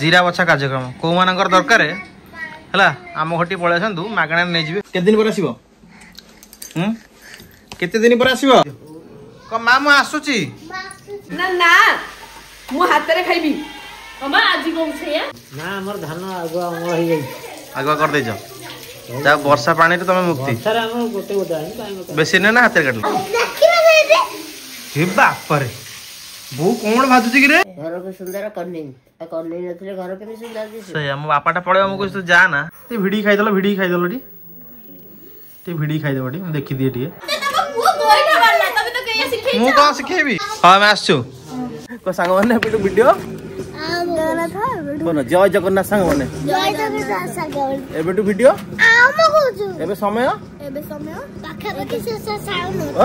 जीरा बछा कार्यक्रम कौ मानकर दरकार है आम घटी पलि आसतु मागणा नहीं जी केते दिन पर आसो केते दिन पर आसो माँ मु आसुची ना ना मु हाथ रे खाइबी अम्मा आज को छे ना हमर धान आगुआ अमर हो जाई आगुआ कर देजो जा वर्षा पानी रे तमे मुक्ति सर हम गोटे गोटे आनी बेसी ने ना हाथ रे काटल हे बाप रे बो कोन भाजुची कि रे घर को सुंदर करनी करनी नथले घर के सुंदर दिस से हम बापाटा पळे हमको तू जा ना ते भिडी खाइ दलो टी ते भिडी खाइ देबो टी देखि दिए टी मु कौन सिखेबी हां मैं आसछु को संग माने वीडियो बोलो जय जगन्नाथ संग माने जय जगन्नाथ संग एबेटू वीडियो आम कहूछु एबे समय पाखा पाखी से 9:30 ओ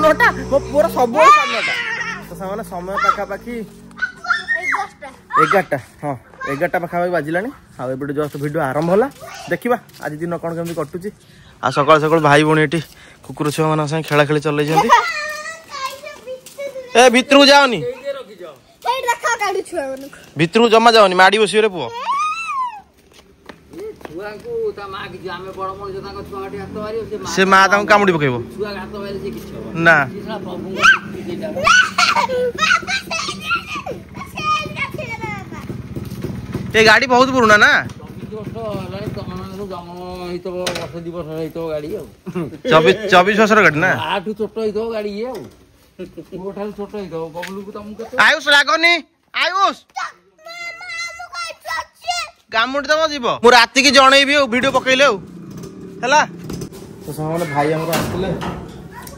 9:30 मो पूरा सब 9:30 तो सामने समय पाखा पाखी 11टा हां 11टा पाखा पाखी बाजिलानी आ एबेटू जस्ट वीडियो आरंभ होला देखिबा आज दिन कोन केमि कटुची आ सकाळ सकाळ भाई बणी एटी कुकुर छुआ माना संग खेला खेली चलै जंती ए भितरु जाओनी भितरु जमा जाओनी माडी बसियो रे पुओ से माँ तक कामुड़ी पकेबो ना ये गाड़ी बहुत पुराना ना 24 वर्ष गाड़ी ना आयुष लागोनी आयुष कामुड़ी दब जीव मु राति की जनइबी वीडियो पकईले हैला तो सामने भाई हमर आसले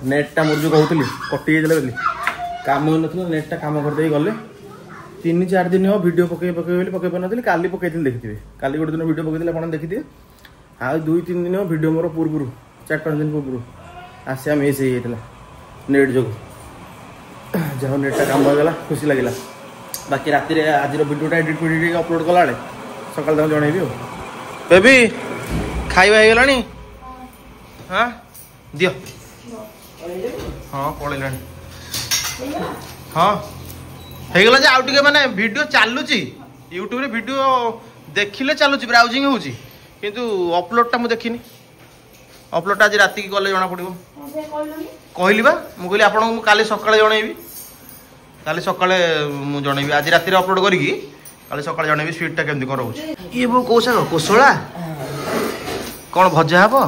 नेटटा मुर जो कहउतली कटि गेले बोली काम हो नथलो नेटटा काम कर देई गले 3-4 दिन हो वीडियो पकई बोली पकई पनथली काली पकईथिल देखिथिबे काली गोटे दिन वीडियो पकईथिले आपण देखिथिबे आ 2-3 दिन हो वीडियो मोर पूर्वरु 4-5 दिन पूर्वरु आसे मिस हे हेतला नेट जो जहाँ नेटटा काम हो गला खुशी लागिला बाकी राति रे आज वीडियोटा एडिट अपलोड कला बेले सकाल तक जनइबी बेबी खाइबा हे गलानी हाँ दियो हाँ पड़ेलानी हाँ हे गला जे आउ टिके माने वीडियो चालुची यूट्यूब रे वीडियो देखिले चालुची ब्राउजिंग होउची किंतु अपलोड टा मु देखिनी अपलोड आज राति की गले जना पड़िबो कहली बा मु कहली आपन मु काली सकाळे जनइबी काली सकाळे मु जनइबी आज राति रे अपलोड करी काली सकाळे जनइबी स्पीड टा केमति कर रहउची ये बो कोसा कोसोळा कोन भजा हबो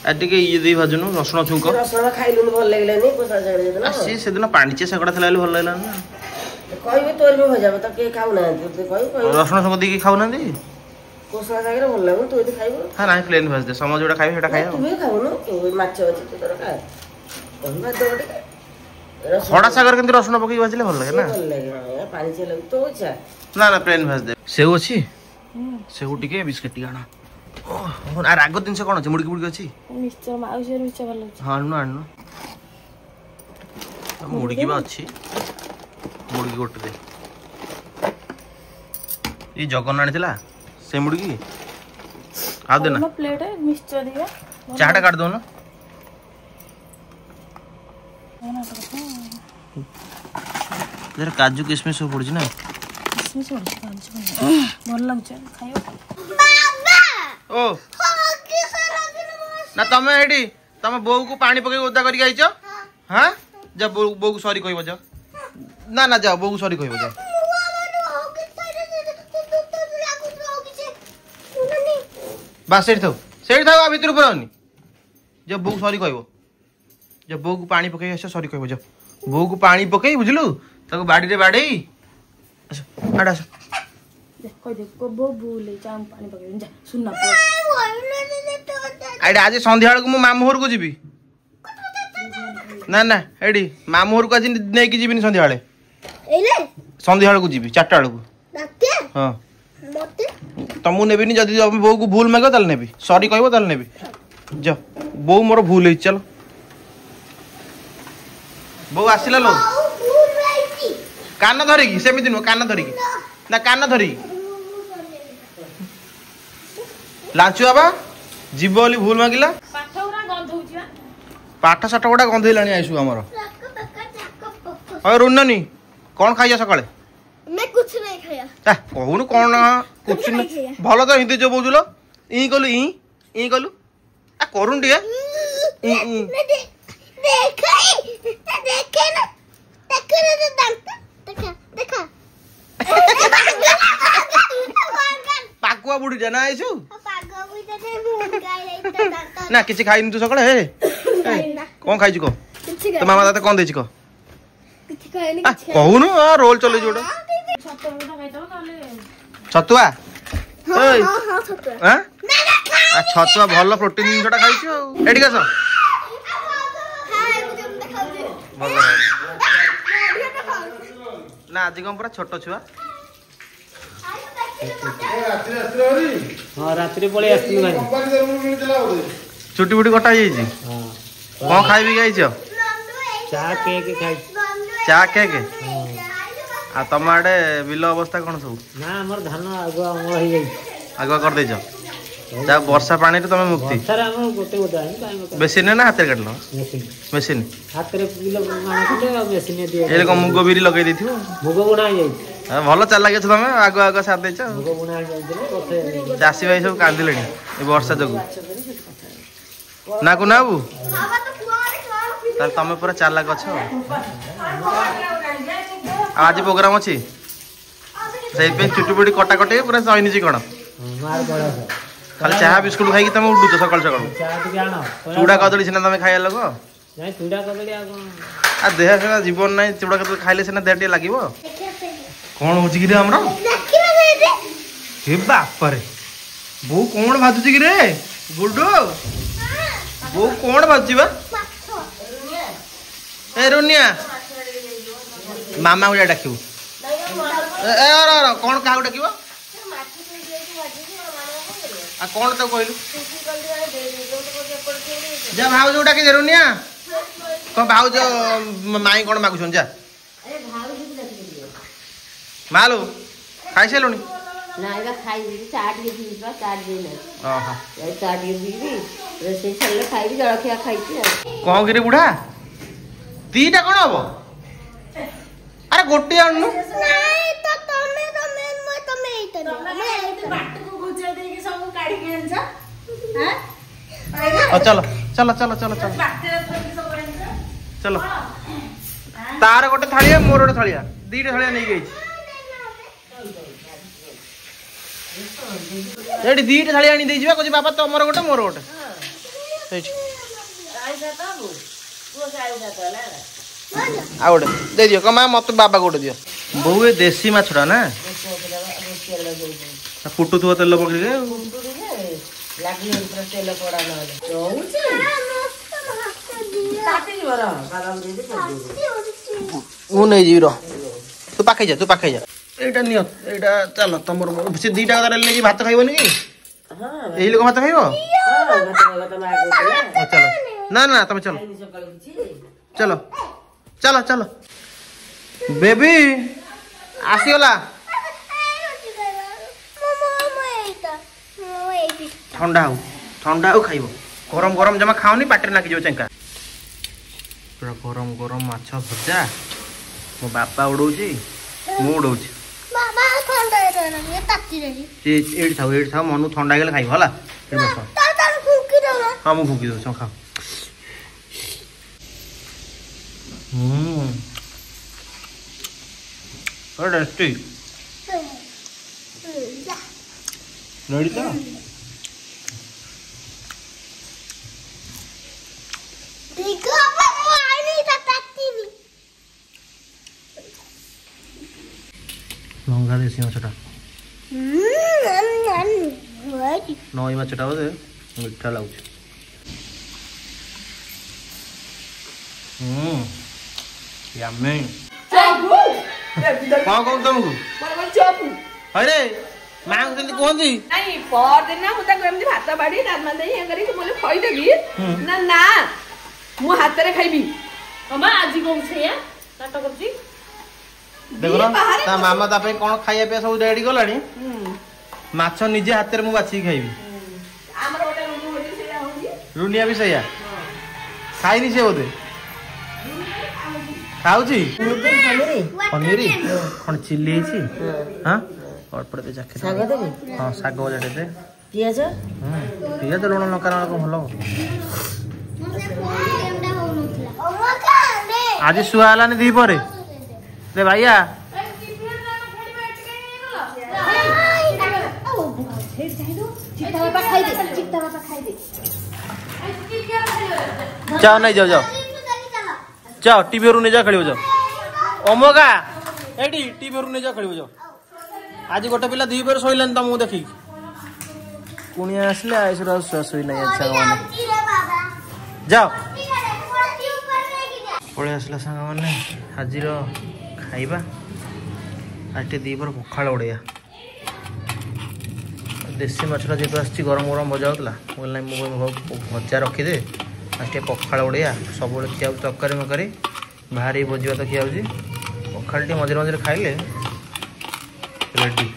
आटिके ये दे भाजुनु रसुण छुंक रसुण खाइलु भल लागलानी कोसा जगड़ देना से सेदिन पानीचे सगड़ा थला भल लागला ना कहबे तोर भी भजा त के खाउ ना तू कहू रसुण छुंक दी खाउ ना दी कोसा जगड़ भल लागो तू एते खाइबो हां ना प्लेन भाज दे समझ जोडा खाइ हेटा खाइ तू भी खाउ न तू माछ अछि तू तोर खा कहबा दोडे खड़ा सागर केंति रसुण पकई भाजले भल लागे ना भल लागे पानी चले तो अच्छा ना ना प्लेन भाज दे सेउ अछि सेउ टिके बिस्किट टिकाना आ राग दिन से कोन अछि मुड़की मुड़की अछि मिक्सचर माउसे मिक्सचर भल अछि हां नु आनु मुड़की बा अछि मुड़की गोट दे ई जगन्नाथ थिला से मुड़की आ देना प्लेट है मिक्सचर दिया चाटा काट दो ना जरा काजू किशमिश सब पड़ ना किशमिश भल लग खाइयो ओ ना तमे एडी तमे बोऊ को पानी पके ओदा करी आइचो हां जा बोऊ को सॉरी कहबो जा ना ना जा बोऊ सॉरी कहबो जा बस सेठ थाओ आ भीतर परनी जा बोऊ सॉरी कहबो जा बोऊ को पानी पके आइचो सॉरी कहबो जा बोऊ को पानी पके बुझलु ताको बाडी रे बाडेई अच्छा आडा देखो देखो बो भूले जाम पानी पके जा सुनना आइडा आज संध्या को मु मामू घर को जीवी ना ना एडी मामू घर को आज नहीं कि जीविनी संध्या बेले एले संध्या को जीवी 4टा बेले राते हां मते तमु नेबिनी जदी बो को भूल मागो ताल नेबी सॉरी कहबो ताल नेबी जा बो मोर भूल हे चल बो आसिला लो कान धरि की सेमिति न कान धरि की ना कान धरि लाचु बाबा जीव बोली भूल मागिला पाठ साठ गोटा गंधेला आईसु आमर और रुन्ननी कौन खाइया सकाळे मैं कुछ कुछ नहीं खाया कहूनु कौन कुछ नहीं भल तो हिंदी जो बोझुल इ कलु इ कलु आ करुन टिके देखा देखे ना दांत देखा पाकुआ बुढ़ी जाना आइछु पागो भी तो गाय दांत ना किछि खाइनी तू सकाळे हे कोन खाइछु को तो मामा दाते कोन देछि को कुछ कहनी कहूनु रोल चले जोडा छतुआ ओय हां छतुआ हां आ छतुआ भलो प्रोटीन जिनसटा खाइछु एडी गस ना आज कम पूरा छोट छुआ हाँ रात्रि पड़े आसती भाई छुट्टी बुटी कटा जाइए हाँ कौन खाई भी गई चा केक खाई चा केक आ तम आड़े बिल अवस्था कौन सब ना हमर धान आगुआ अमल हो गई आगुआ कर देछ जा वर्षा पानी रे तमे मुक्ति सर हम गोटे गोटे आइन काई मत बेसिन ना हाथ काटल मेसिन मेसिन हाथ रे किलो माने कटे मेसिन दिए एले को मुगो बिरी लगे देथियो मुग बुना जाई भलो चाल लागे तमे आगुआ आगुआ साथ देछ मुग बुना जाई कथे चासी भाई सब कांदिलेनी ए वर्षा जगु ना को नाबू तार तमे पूरा चाल लाग छ आज प्रोग्राम अछि से पे चुटू बुटी कटा कटे पूरा सहिनी जी कोन मार बड़ा खाली चाहा बिस्कुट खाई तमे उठुछ सकाळ सकाळ चा टिके आनो चूड़ा कदली सिना तमे खाइया लोग नहीं चूड़ा कदली आ आ देह सिना जीवन नहीं चूड़ा कदली खाइले सिना देह टे लागिवो कोन होची कि रे हमरो हे बाप रे बो कोन भाजुची कि रे गुड्डू बो कोन भाजुची बा ए रोनिया मामा को डाकिबो ए कोन का डाकिबो आ कोन तो कहलु जा भाउज डाकी दे रोनिया को भाउज माई कोन मागुछन जा मालू खाई सेलुनी ना एबा खाई चाट के दीबा चाट देना ओहो ए चाट के दीबी रोसे छले खाई जळखिया खाईची कौन गिरे बुढ़ा दीटा कौन हम अरे गोटे आणनु नहीं तो तमे बाट को गुजा दे के सब काढी के आनछ हां चलो चलो चलो चलो चलो चलो तार गोटे थालिया मोर गोटे थालिया दीटा थालिया नहीं गई एडी दीटा थालिया आनी दे जिबा कोजी बाबा तमरो गोटे मोर गोटे सेठी आ गोटे दे दियो कमा मत बाबा गोटे दियो बहु ए देसी माछड़ा ना फुटुथुव तेल पकड़ी रे लागी तेल पड़ा न ମୁଁ ନେଇଯିବି ରହ ତୁ ପାଖେଇ ଯା ଏଇଟା ନିଅ ଏଇଟା ଚାଲ ତମର ସେ ଦିଟା କଥା ନେଇକି ଭାତ ଖାଇବନି କି ଏଇ ଲୋକ ଭାତ ଖାଇବ ଚାଲ ନା ନା ତମେ ଚାଲ ଚାଲ ଚାଲ ଚାଲ ବେବି ଆସିଗଲା ଥଣ୍ଡା ହଉ ଖାଇବ ଗରମ ଗରମ ଜମା ଖାଉନି ପାଟିରେ ନାକି ଯିବ ଚେଙ୍କା ପୁରା ଗରମ ଗରମ ମାଛ ଭଜା ମୋ ବାପା ଉଡଉଛି ମୁଁ ଉଡଉଛି बाबा ठंडा है ये ताती रही एठी थाओ मनु ठंडा गेले खाइब होला एठी बस तार फुकी दो ना हां मु फुकी दो खाओ अरे टेस्टी रेडी तो देखो वो आई नहीं ताती नहीं लंगा देसी माछटा नई माछटा बोधे मीठा लगुच यामी कौन कौन तुमको अरे माँ को कहती नहीं पर दिन ना मुता एमती भात बाड़ी डालमा दे हे करी मोले खई देबी ना ना मु हाथ रे खाइबी अम्मा आजी कोन छया काट करती देखो ता मामा ता पे कोन खाइया पे सब रेडी गलानी माछ निजे हाथ रे मु बाछी खाइबी हमर गोटे रुनी होती से होगी रुनिया भी सही खाइनी से बोधे ଖାଉଛି ପନିର ପନିର କଣ ଚିଲି ହେଇଛି ହଁ ଅଳ୍ପ ଟିକେ ଚାଖେ ଶାଗ ଦେବି ହଁ ଶାଗ ଭଜା ଟିକେ ପିଆଜ ପିଆଜ ଲୁଣ ଲଙ୍କା କଣ ଭଲ ହବ ଆଜି ଶୁଆ ହେଲାନି ଦି ପରେ ରେ ଭାଇଆ जाओ नहीं जाओ जाओ जाओ टीवी रू नहीं जा खेल जाओ अमोका एटी टीवी रू नहीं जा खेल जाओ आज गोटे पिला दी पर शोलानी तुमको देखी कुणिया आसले आयुष शोई नहीं सांग मैंने जाओ पलि आसला सांग मैंने आज खाइबा आज दी पर पखाड़ उड़िया देसी मछला जेहेतु आसी गरम गरम भजा होता भजा रखीदे आज पखाड़ उड़िया सब खिया तरकारी मकारी भारी भोजी भात खिया पखाड़ टे मझे मझे खाइले रेडी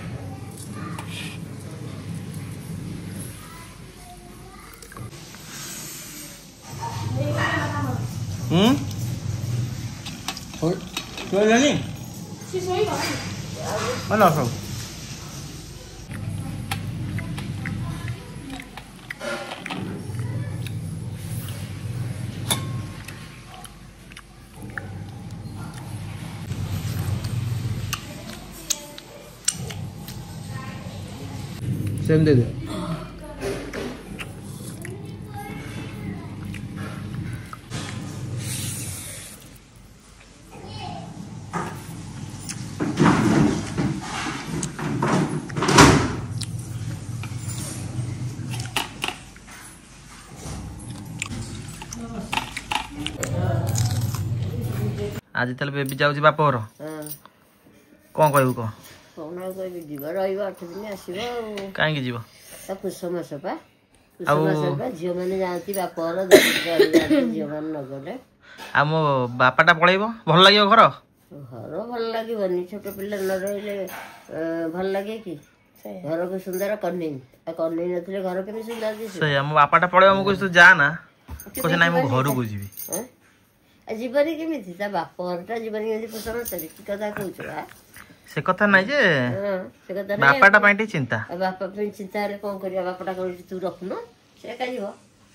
सब सेम दे दे आज ताले बेबी जाउची बाप घर कौन कहबू कह कौन कहबी जीव रही 8 दिन आसब कहीं जीव पुष मास पा झील मैंने जाती बाप झील मैंने नगले आ मो बापाटा पलैब भल लगे घर घर भल लगे छोट पिला न रही भल लगे कि घर को सुंदर कन्हई कन्हई नथिले घर के सुंदर से मो बापाटा पलैब मुझे तू जा ना कहे ना घर को जीवी जीवन केमी बाप घरटा जीवन केमी पुष मासरे कि कथा कहूँ से कथा ना जे बापाटा पाई चिंता बापा चिंता कौन कर बापाटा कर तू रखुन से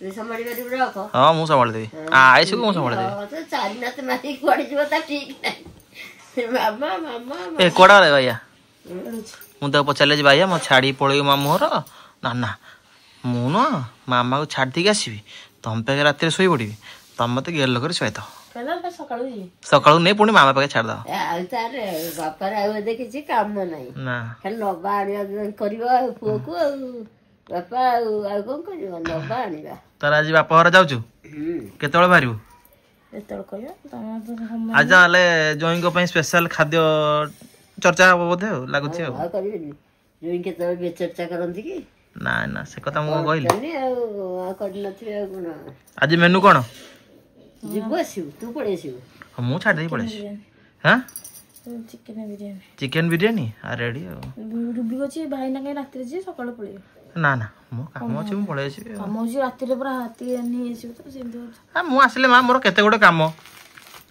तू संभाली पार रख हाँ मुझे संभाल देवी आयुष को संभाल देवी चारि नाथ मारी कुआड़े जीव ता ठीक नहीं मामा मामा ए कोड़ा रे भैया मुझे पचारे भैया मो छाड़ी पलैब मामू घर ना ना मु न मामा को छाड़ दी आसबि तुम पे रात शोई पड़ी तुम मत गेल लोक शुआई दो सका नहीं पुणी मामा पाखे छाड़ दो बापार देखी काम ना खाली नबा आने पुओ को बापा कौन कर नबा आने तार आज बाप घर जाऊँ केत बाहर आज जई स्पेशल खाद्य चर्चा हम बोधे लगुच चर्चा करती कि ना ना से कथा मुझे कहली आज मेनू कौन जीव आसबू तू पड़े आसबू मुझे छाड़ पड़े हाँ चिकेन बिरियानी रेडी रुबी अच्छी भाई ना कहीं रात सकाल पड़े ना ना मो काम अच्छे मुझे पड़े आसबि काम अच्छी रात पूरा हाथी नहीं आसो मुझे आसले माँ मोर केते गोटे काम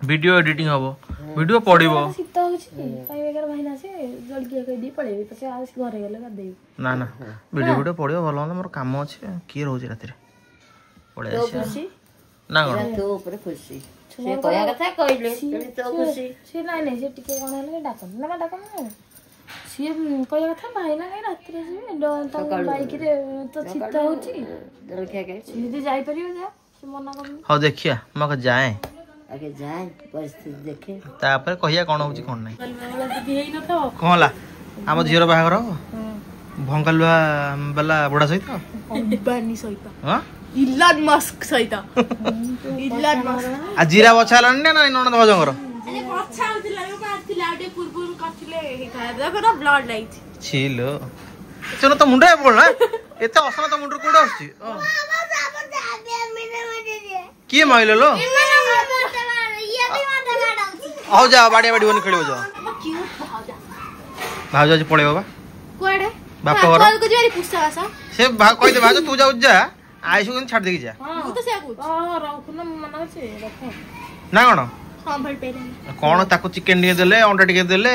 वीडियो एडिटिंग हम वीडियो पड़ो शीत भाई ना से जल्दी कही पड़े घरे गले गाधे ना ना वीडियो वीडियो पड़ो भल मोर काम अच्छे किए रोज रात पड़े आस ना कौन तो ऊपर खुशी से कहया कथा कहले तो खुशी से नहीं नहीं से टिके कोन हले डाकन ना डाकन से कहया कथा भाई ना कहीं रात रे जे बाइक रे तो शीत होची जलखिया के यदि जाई परियो जा से मना कर हां देखिया मक जाए आगे जाए परिस्थिति देखे तापर कहया कोन होची कोन नहीं दीदी हेई न तो कोनला हम झीर बाहागर भंगलवा वाला बड़ा सहित अंबानी सहित हां इलान मस्क सहित इलान मस्क आ जीरा बछाला ना ननद भजंगर अरे बछा होतिला रे पाथिला आटे पूर्वरु कथिले हे खाय देखो ब्लड लाइट छिलो चलो तो मुंडा बोल ना एते असना तो मुंडर कोडा आछि की माइलो लो आओ जा बाड़ी बाड़ी वन खेलियो जा भाज आज पळे बाबा कोडे बाप घर को जेरी पुछा आसा से कहि दे भाज तू जाउ जा आइसु कन छाड़ देकी जा हां तो से को हां रखु न मना छे रखो ना कोन हां भल पेरे कौन ताको चिकन टिके देले अंडा टिके देले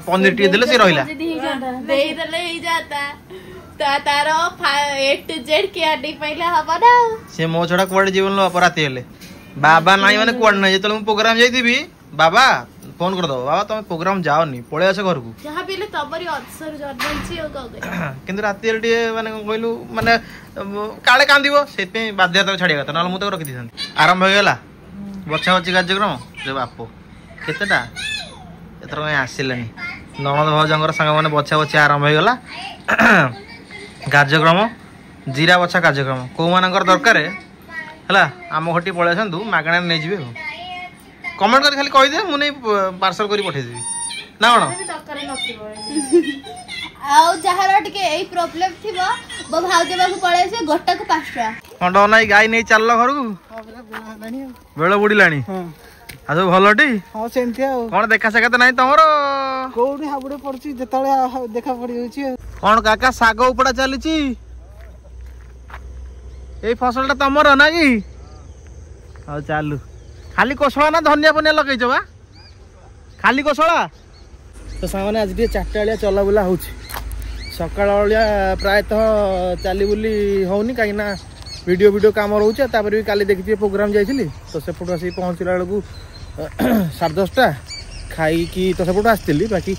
पनीर टिके देले से रहिला दे देले ही जाता तारो A to Z के आडी पहले हबा ना से मो छड़ा कुआडे जीवन लो अपराती हेले बाबा नाही माने कुआडे नाही जेतले मु प्रोग्राम जाईतीबी बाबा फोन कर दो बाबा तुम प्रोग्राम जाओनी पळे आसे घर को जहां पीले तबरी अवसर जर्नल छी ओ गगे किंतु राती रे माने कहलु माने काळे कांदिबो सेते बाध्यता छाडिया कथा नाल मु तो रखि दिसन आरंभ हो गेला बछा बछी कार्यक्रम रे बापो केतेटा एतर कहीं आसिलानी ननद भौजंगर संग माने बछा बछी आरंभ हो गेला कार्यक्रम जीरा बछा कार्यक्रम को मानकर दरकार है आम घटी पलि आसतु मागणा नहीं जी कमेंट कर खाली कहीदे मुझे पार्सल कर पठेदेवी ना आउ जहार टिके एई प्रॉब्लम थिबो बो भाउजे बाबू पळे से गोटा को 5 टका खंड नाई गाई नहीं चल घर को बेल बुड़ानी आ सब भलटी हां सेंती आ कौन देखा साक्षात नहीं तमरो कोउडी हाबुडे पड़ची जेतळे देखा पड़ी होची कौन काका साग उपड़ा चलीची ए फसलटा तमरो ना कि हां चालू खाली कोसला ना धनिया पनिया लगेइछ बा खाली कोसला तो सामने आज चारटा चला बुला हो सकालिया प्रायतः चली बुली होनी कहीं वीडियो काम रोचे भी काली देखी प्रोग्राम जाइली तो सेपटू आस पहुँचला बेलू 10:30 खाई तो सेपटू आसती बाकी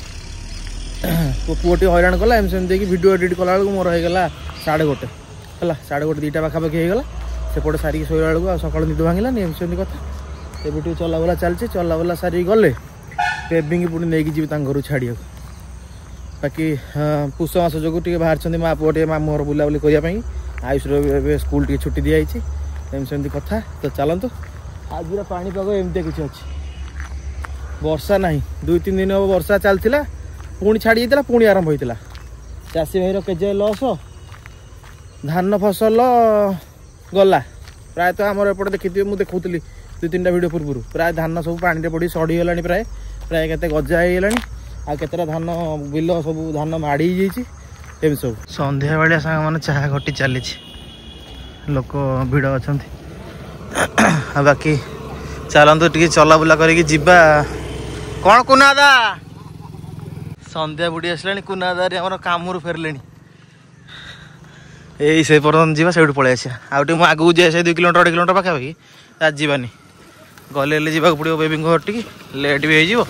पुओटी हैरान कला एमती वीडियो एडिट कला बेलू मोर होगा 1:30 है 1:30 2टा पाखापाखि होगा सेपटे सारिक शोला बेलू सका निद भांगलानी एमती कथा एबू चलाबुला चलती चलाबुला सारी गले पेबिंग पुणी नहीं जी घर छाड़िया बाकी पुष मास जो बाहर माँ पुओ मामू घर बुलाबुली करने आयुष स्कूल टे छुट्टी दिखाई एमती कथा तो चलतु आज पाणीपाग एमती किसी अच्छी वर्षा ना 2-3 दिन हम वर्षा चलता पुणी छाड़ी जाता पुणी आरंभ होता चाषी भाई केजे लस धान फसल गला प्रायतः आम एपटे देखी मुझे देखुली 2-3टा वीडियो पूर्व प्राय धान सब पानी पड़ी सड़ीगला प्राय प्राय केते गजा हो केतरा धान बिल सब धान माड़ी एम सब संध्या बेलिया सांग मैंने चाह घटी चली लोक भिड़ अच्छा बाकी चलतु टे चला बुला करके जीवा कौन कुनादा संध्या बुढ़ी आसला कुनादारी आम काम फेरले यही से पर्यटन जीवा से पलि आसा आगे आगू जाए 2 किलोमीटर 1 किलोमीटर पाखापाखि आज जीवानी गले जावाक पड़ो बेबी घर टी लेट भी हो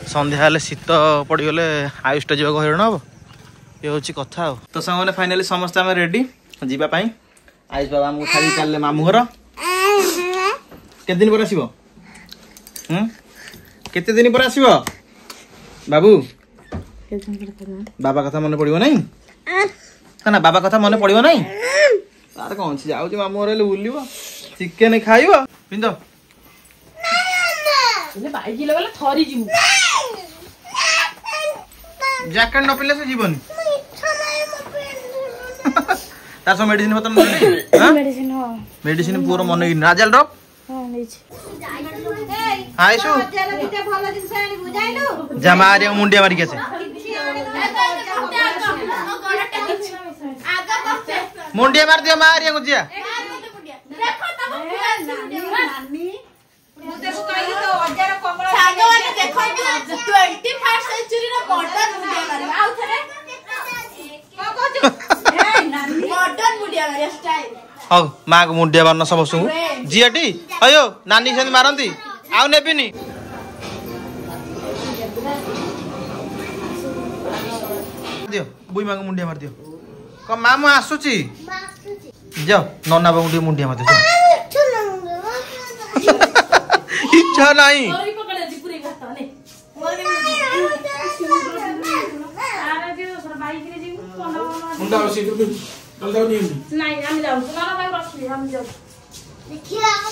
संध्या हेल्ले शीत पड़गले आयुषटा जावाक हईराण हम ये हूँ कथा तो सामने फाइनाली समस्त आम रेडी जीवाई आयुष बाबा आमको छाड़ी चल मामू घर केते दिन पर आसो केते दिन पर आसो बाबू बाबा कथा मन पड़ो नहीं ना बाबा कथा मन पड़ो नहीं तार कौन अच्छी जाऊँ मामू घर बुल चिकेन खाइब पिंद जैकेट न पिले से जीवन तार सब मेडिसिन पत्र मेडिसिन पूरा मन नाजल ड्रॉप आइसु जमारे मुंडिया मारी के मुंडिया मार दियो मारिया गुजिया हौ माँ को मुंडिया मारना समस्त झीटी अयो नानी से मारती आउ नेबिनी दियो बुई माँ को मुंडिया मार दियो कम माँ मु आसुची जाओ नन्ना बाबू मुंडिया मार दियो इच्छा नहीं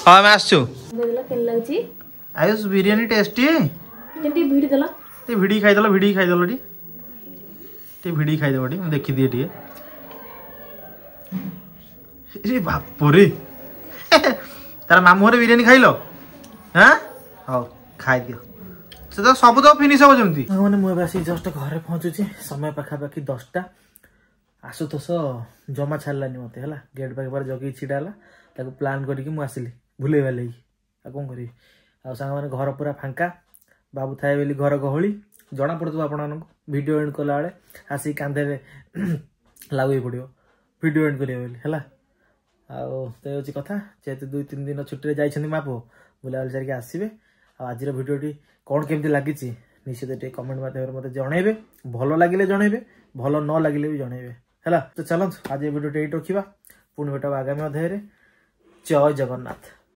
हाँ मैं आसछु आयुष बिरयानी टेस्टी ते भिडी खाइदल टी भिडी खाइदेव टी देखी दिए टी ए बापुरे तार मामू घर बिरयानी खाइल हाँ हाँ खाई दियो से तो सब तो फिनिश हो जमती मैंने मुझे आसी जस्ट घर पहुँचुची समय पाखापाखि 10टा आशुतोष जमा छाड़लानी मत है गेट पाखे जगह छिड़ा है प्लान करके मुझे आसली भूल लगी कौन करी ଆଉ ସାଙ୍ଗମାନେ ଘର ପୁରା ଫାଙ୍କା ବାବୁ ଥାଏ ବୋଲି ଘର ଗହଳି ଜଣା ପଡୁଥିବ ଆପଣମାନଙ୍କୁ ଭିଡ଼ିଓ ଏଣ୍ଡ କଲା ବେଳେ ଆସିକି କାନ୍ଧରେ ଲାଗୁ ପଡ଼ିବ ଭିଡ଼ିଓ ଏଣ୍ଡ କରିବା ବୋଲି ହେଲା। ଆଉ ତ ହେଉଛି କଥା ଯେହେତୁ 2-3 ଦିନ ଛୁଟିରେ ଯାଇଛନ୍ତି ମା ପୁଅ ବୁଲାବୁଲି ସାରିକି ଆସିବେ। ଆଉ ଆଜିର ଭିଡ଼ିଓଟି କ'ଣ କେମିତି ଲାଗିଛି ନିଶ୍ଚିତ ଟିକେ କମେଣ୍ଟ ମାଧ୍ୟମରେ ମୋତେ ଜଣେଇବେ। ଭଲ ଲାଗିଲେ ଜଣେଇବେ ଭଲ ନ ଲାଗିଲେ ବି ଜଣେଇବେ ହେଲା। ତ ଚାଲନ୍ତୁ ଆଜି ଭିଡ଼ିଓଟି ଏଇଠି ରଖିବା ପୁଣି ଭେଟ ଆଗାମୀ ଅଧ୍ୟାୟରେ। ଜୟ ଜଗନ୍ନାଥ।